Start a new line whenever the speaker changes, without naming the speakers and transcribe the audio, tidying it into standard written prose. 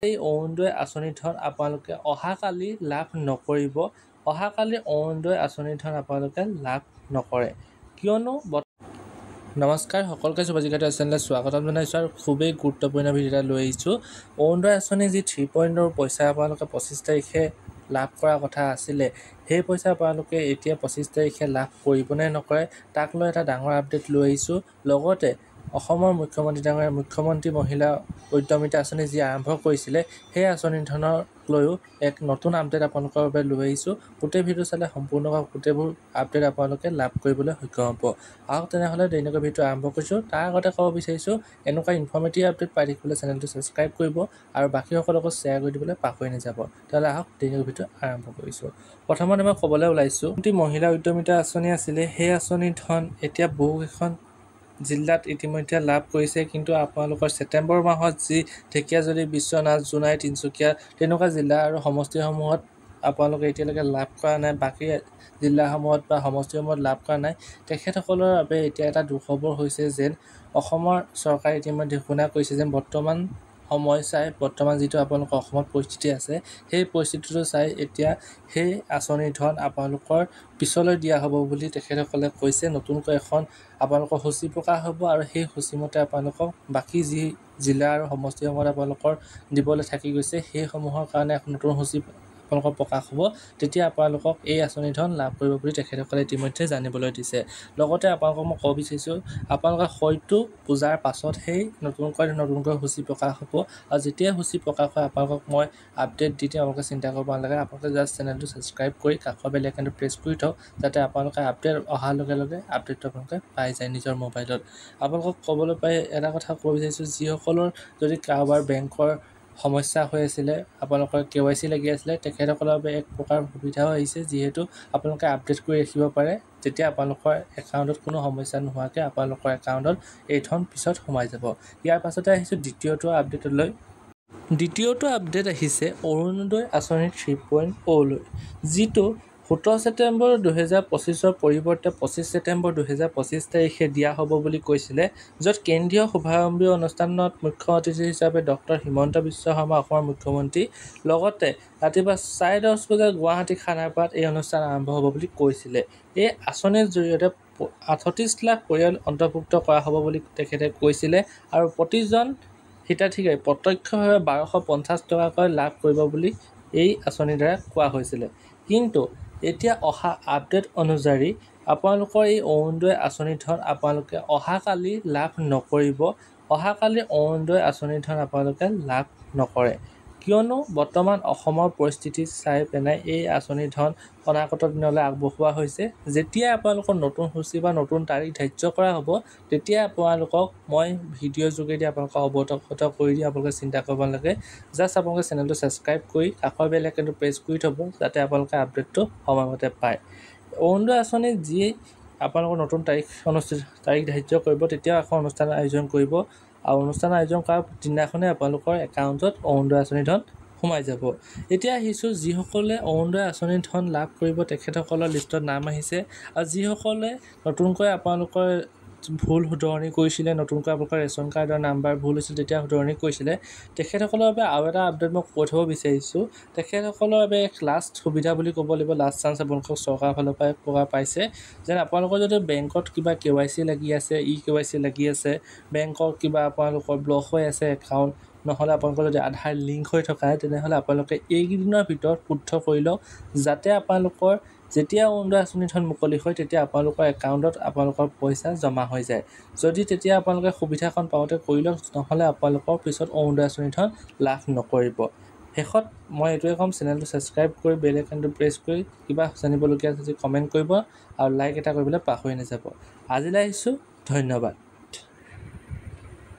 এই অৰুণোদয় আঁচনি ধন আপোনালোকে অহাকালি লাভ নকৰিব। অহাকালি অৰুণোদয় আঁচনি ধন আপোনালোকে লাভ নকৰে, কিয়নো নমস্কাৰ সকলোকে শুভাজিকাটো চেনেললৈ স্বাগতম জনাইছোঁ আৰু খুবেই গুৰুত্বপূৰ্ণ ভিডিঅ' এটা লৈ আহিছোঁ। অৰুণোদয় আঁচনি যি 3.0 পইচা আপোনালোকে 25 তাৰিখে লাভ কৰাৰ কথা আছিলে, সেই পইচা আপোনালোকে এতিয়া 25 তাৰিখে লাভ কৰিবনে নকৰে তাক লৈ এটা ডাঙৰ আপডেট লৈ আহিছোঁ। লগতে অসমৰ মুখ্যমন্ত্ৰী মহিলা উদ্যমিতা আঁচনি যি আৰম্ভ কৰিছিলে, সেই আঁচনি ধনৰ লৈও এক নতুন আপডেট আপোনালোকৰ বাবে লৈ আহিছোঁ। গোটেই ভিডিঅ' চালে সম্পূৰ্ণভাৱে গোটেইবোৰ আপডেট আপোনালোকে লাভ কৰিবলৈ সক্ষম হ'ব। আহক তেনেহ'লে দেৰিকৈ ভিডিঅ' আৰম্ভ কৰিছোঁ। তাৰ আগতে ক'ব বিচাৰিছোঁ, এনেকুৱা ইনফৰ্মেটিভ আপডেট পাই থাকিবলৈ চেনেলটো ছাবস্ক্ৰাইব কৰিব আৰু বাকীসকলকো শ্বেয়াৰ কৰি দিবলৈ পাহৰি নাযাব। তেতিয়াহ'লে আহক দেৰিকৈ ভিডিঅ' আৰম্ভ কৰিছোঁ। প্ৰথমতে মই ক'বলৈ ওলাইছোঁ, মহিলা উদ্যমিতা আঁচনি আছিলে, সেই আঁচনি ধন এতিয়া বহুকেইখন জিলাত ইতিমধ্যে লাভ কৰিছে, কিন্তু আপোনালোকৰ ছেপ্টেম্বৰ মাহত যি ঢেকীয়াজুলি, বিশ্বনাথ, জোনাই, তিনিচুকীয়া তেনেকুৱা জিলা আৰু সমষ্টিসমূহত আপোনালোকে এতিয়ালৈকে লাভ কৰা নাই, বাকী জিলাসমূহত বা সমষ্টিসমূহত লাভ কৰা নাই। তেখেতসকলৰ বাবে এতিয়া এটা দুখবৰ হৈছে যেন অসমৰ চৰকাৰে ইতিমধ্যে ঘোষণা কৰিছে যেন বৰ্তমান সময় চাই, বৰ্তমান যিটো আপোনালোকৰ অসমত পৰিস্থিতি আছে, সেই পৰিস্থিতিটো চাই এতিয়া সেই আঁচনি ধন আপোনালোকৰ পিছলৈ দিয়া হ'ব বুলি তেখেতসকলে কৈছে। নতুনকৈ এখন আপোনালোকৰ সূচী প্ৰকাশ হ'ব আৰু সেই সূচীমতে আপোনালোকক বাকী যি জিলা আৰু সমষ্টিসমূহত আপোনালোকৰ দিবলৈ থাকি গৈছে, সেইসমূহৰ কাৰণে এখন নতুন সূচী আপোনালোকৰ প্ৰকাশ হ'ব। তেতিয়া আপোনালোকক এই আঁচনি ধন লাভ কৰিব বুলি তেখেতসকলে ইতিমধ্যে জানিবলৈ দিছে। লগতে আপোনালোকক মই ক'ব বিচাৰিছোঁ, আপোনালোকে হয়তো পূজাৰ পাছত সেই নতুনকৈ সূচী প্ৰকাশ হ'ব আৰু যেতিয়া সূচী প্ৰকাশ হয় আপোনালোকক মই আপডেট দি দিম। আপোনালোকে চিন্তা কৰিব নালাগে, আপোনালোকে জাষ্ট চেনেলটো ছাবস্ক্ৰাইব কৰি কাষৰ বেল আইকনটো প্ৰেছ কৰি থওক, যাতে আপোনালোকে আপডেট অহাৰ লগে লগে আপডেটটো আপোনালোকে পাই যায় নিজৰ মোবাইলত। আপোনালোকক ক'বলৈ পাই এটা কথা ক'ব বিচাৰিছোঁ, যিসকলৰ যদি কাৰোবাৰ বেংকৰ সমস্যা হৈ আছিলে, আপোনালোকৰ KYC লাগি আছিলে, তেখেতসকলৰ বাবে এক প্ৰকাৰ সুবিধাও আহিছে, যিহেতু আপোনালোকে আপডেট কৰি ৰাখিব পাৰে। তেতিয়া আপোনালোকৰ একাউণ্টত কোনো সমস্যা নোহোৱাকৈ আপোনালোকৰ একাউণ্টত এই ধন পিছত সোমাই যাব। ইয়াৰ পাছতে আহিছোঁ দ্বিতীয়টো আপডেটলৈ। দ্বিতীয়টো আপডেট আহিছে অৰুণোদয় আঁচনি 3.0 লৈ, যিটো 17 ছেপ্টেম্বৰ 2025 পৰিৱৰ্তে 25 ছেপ্টেম্বৰ 2025 তাৰিখে দিয়া হ'ব বুলি কৈছিলে, য'ত কেন্দ্ৰীয় শুভাৰম্ভী অনুষ্ঠানত মুখ্য অতিথি হিচাপে ডক্টৰ হিমন্ত বিশ্ব শৰ্মা অসমৰ মুখ্যমন্ত্ৰী, লগতে ৰাতিপুৱা 10:30 বজাত গুৱাহাটী খানাপাৰাত এই অনুষ্ঠান আৰম্ভ হ'ব বুলি কৈছিলে। এই আঁচনিৰ জৰিয়তে 38 লাখ পৰিয়াল অন্তৰ্ভুক্ত কৰা হ'ব বুলি তেখেতে কৈছিলে আৰু প্ৰতিজন হিতাধিকাৰী প্ৰত্যক্ষভাৱে 1250 টকাকৈ লাভ কৰিব বুলি এই আঁচনিৰ দ্বাৰা কোৱা হৈছিলে। কিন্তু এতিয়া অহা আপডেট অনুযায়ী আপোনালোকৰ এই অৰুণোদয় আঁচনি ধন আপোনালোকে অহাকালি লাভ নকৰিব। অহাকালি অৰুণোদয় আঁচনি ধন আপোনালোকে লাভ নকৰে, কিয়নো বৰ্তমান অসমৰ পৰিস্থিতি চাই পেলাই এই আঁচনি ধন অনাগত দিনলৈ আগবঢ়োৱা হৈছে। যেতিয়া আপোনালোকৰ নতুন সূচী বা নতুন তাৰিখ ধাৰ্য কৰা হ'ব, তেতিয়া আপোনালোকক মই ভিডিঅ'ৰ যোগেদি আপোনালোকক অৱগত কৰি দিম। আপোনালোকে চিন্তা কৰিব নালাগে, জাষ্ট আপোনালোকে চেনেলটো ছাবস্ক্ৰাইব কৰি কাষৰ বেল আইকনটো প্ৰেছ কৰি থ'ব, যাতে আপোনালোকে আপডেটটো সময়মতে পায়। অৰুণোদয় আঁচনি যি আপোনালোকৰ নতুন তাৰিখ ধাৰ্য কৰিব, তেতিয়া এখন অনুষ্ঠানৰ আয়োজন কৰিব আৰু অনুষ্ঠানৰ আয়োজন কৰাৰ দিনাখনেই আপোনালোকৰ একাউণ্টত অৰুণোদয় আঁচনি ধন সোমাই যাব। এতিয়া আহিছোঁ যিসকলে অৰুণোদয় আঁচনি ধন লাভ কৰিব, তেখেতসকলৰ লিষ্টত নাম আহিছে আৰু যিসকলে নতুনকৈ আপোনালোকৰ ভুল শুধৰণি কৰিছিলে, নতুনকৈ আপোনালোকৰ ৰেচন কাৰ্ডৰ নাম্বাৰ ভুল হৈছিল তেতিয়া শুধৰণি কৰিছিলে, তেখেতসকলৰ বাবে আৰু এটা আপডেট মই কৈ থ'ব বিচাৰিছোঁ। তেখেতসকলৰ বাবে এক লাষ্ট সুবিধা বুলি ক'ব লাগিব, লাষ্ট চান্স আপোনালোকক চৰকাৰৰ ফালৰ পৰা প্ৰকাশ পাইছে যেন আপোনালোকৰ যদি বেংকত কিবা KYC লাগি আছে, KYC লাগি আছে, বেংকৰ কিবা আপোনালোকৰ ব্লক হৈ আছে একাউণ্ট, নহ'লে আপোনালোকৰ যদি আধাৰ লিংক হৈ থকা, তেনেহ'লে আপোনালোকে এইকেইদিনৰ ভিতৰত শুদ্ধ কৰি লওক, যাতে আপোনালোকৰ যেতিয়া অৰুণোদয় আঁচনি ধন মুকলি হয়, তেতিয়া আপোনালোকৰ একাউণ্টত আপোনালোকৰ পইচা জমা হৈ যায়। যদি তেতিয়া আপোনালোকে সুবিধাখন পাওঁতে কৰি লওক, নহ'লে আপোনালোকৰ পিছত অৰুণোদয় আঁচনি ধন লাভ নকৰিব। শেষত মই এইটোৱে ক'ম, চেনেলটো ছাবস্ক্ৰাইব কৰি বেল আইকনটো প্ৰেছ কৰি কিবা জানিবলগীয়া আছে যদি কমেণ্ট কৰিব আৰু লাইক এটা কৰিবলৈ পাহৰি নাযাব। আজিলৈ আহিছোঁ, ধন্যবাদ।